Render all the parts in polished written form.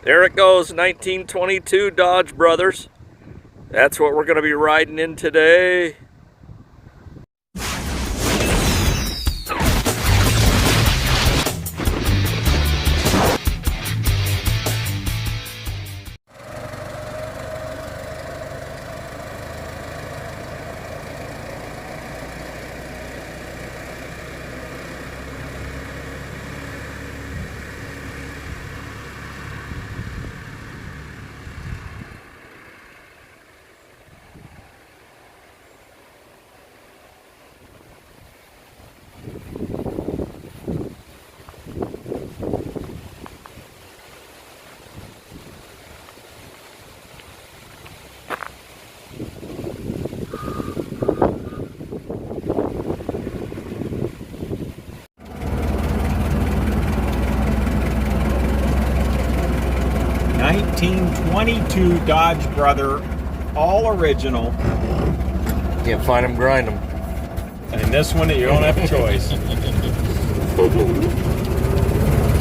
There it goes, 1922 Dodge Brothers. That's what we're going to be riding in today. '22 Dodge Brother, all original. Can't find them, grind them. And this one, you don't have a choice.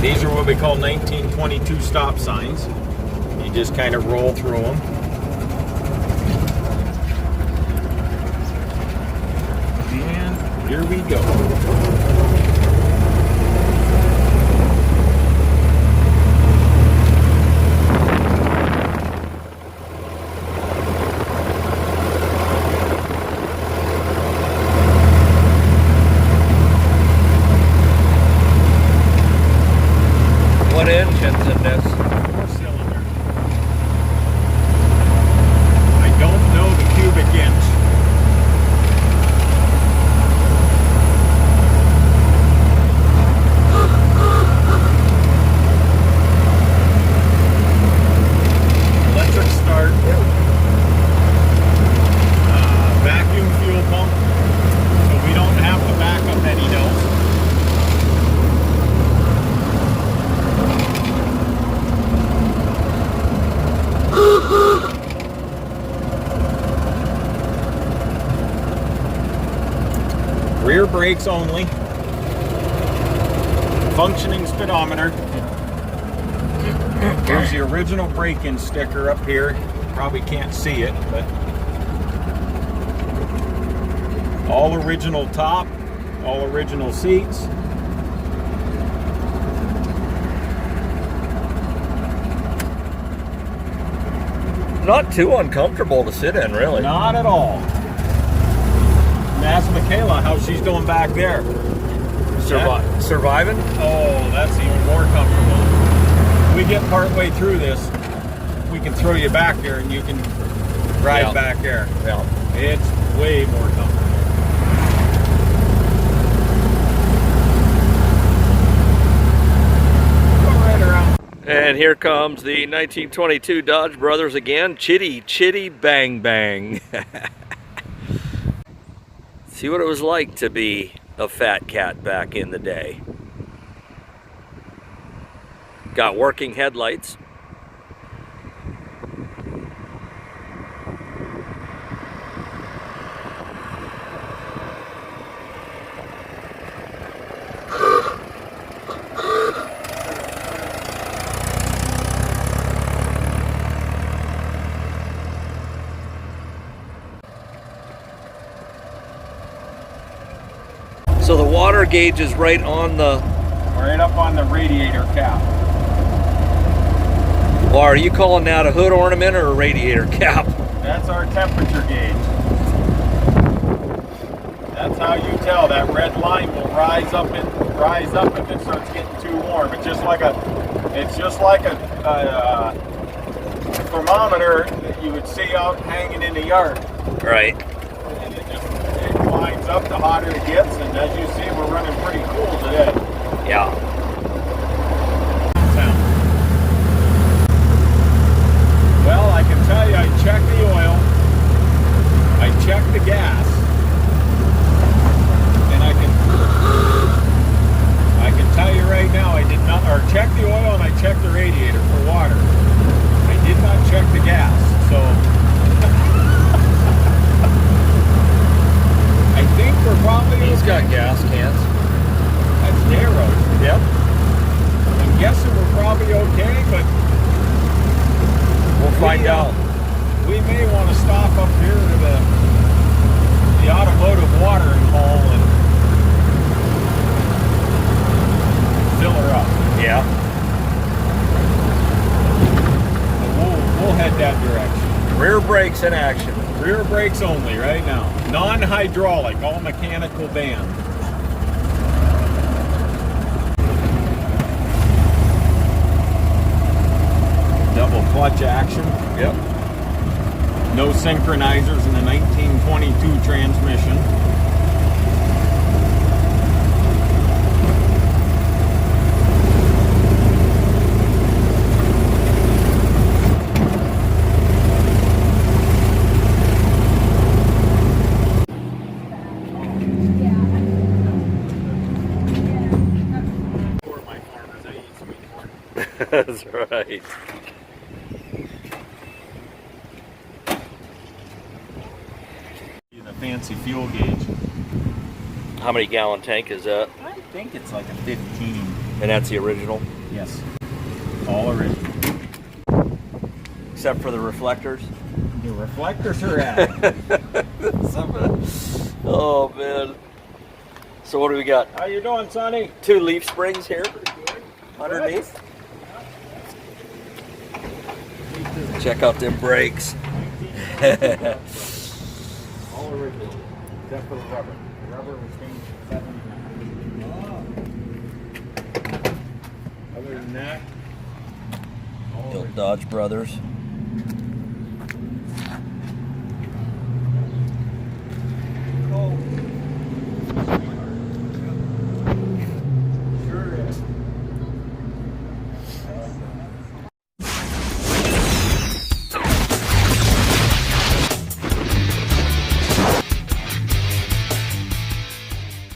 These are what we call 1922 stop signs. You just kind of roll through them. And here we go. What engine's in this? 4-cylinder. I don't know the cubic inch. Electric start. Vacuum fuel pump, so we don't have to back up any nose. Rear brakes only. Functioning speedometer. Here's the original break-in sticker up here. Probably can't see it, but all original top, all original seats. Not too uncomfortable to sit in, really. Not at all. Ask Michaela how she's doing back there. Surviving? Oh, that's even more comfortable. We get part way through this, we can throw you back there and you can ride back there. Yeah. It's way more comfortable. Go right around. And here comes the 1922 Dodge Brothers again. Chitty, chitty, bang, bang. See what it was like to be a fat cat back in the day. Got working headlights. So the water gauge is right on the... Right up on the radiator cap. Well, are you calling that a hood ornament or a radiator cap? That's our temperature gauge. That's how you tell that red line will rise up if it starts getting too warm. It's just like a thermometer that you would see out hanging in the yard. Right. And it climbs up the hotter it gets, and as you see, we're running pretty cool today. Yeah. Well, I can tell you, I checked the oil, I checked the gas, and I can tell you right now, I did not, or check the oil and I checked the radiator for water. I did not check the gas, so I think we're probably He's okay. got gas cans. That's narrow. Yep. I'm guessing we're probably okay, but find out. We may want to stop up here to the automotive watering hole and fill her up. Yeah. We'll head that direction. Rear brakes in action. Rear brakes only right now. Non-hydraulic, all mechanical band. Double clutch action. Yep. No synchronizers in the 1922 transmission. That's right. The fancy fuel gauge. How many gallon tank is that? I think it's like a 15. And that's the original? Yes. All original. Except for the reflectors? The reflectors are out. Oh man. So what do we got? How you doing, Sonny? 2 leaf springs here underneath. Check out them brakes. All original, except for the rubber. The rubber was changed in 79. Other than that, all Dodge Brothers.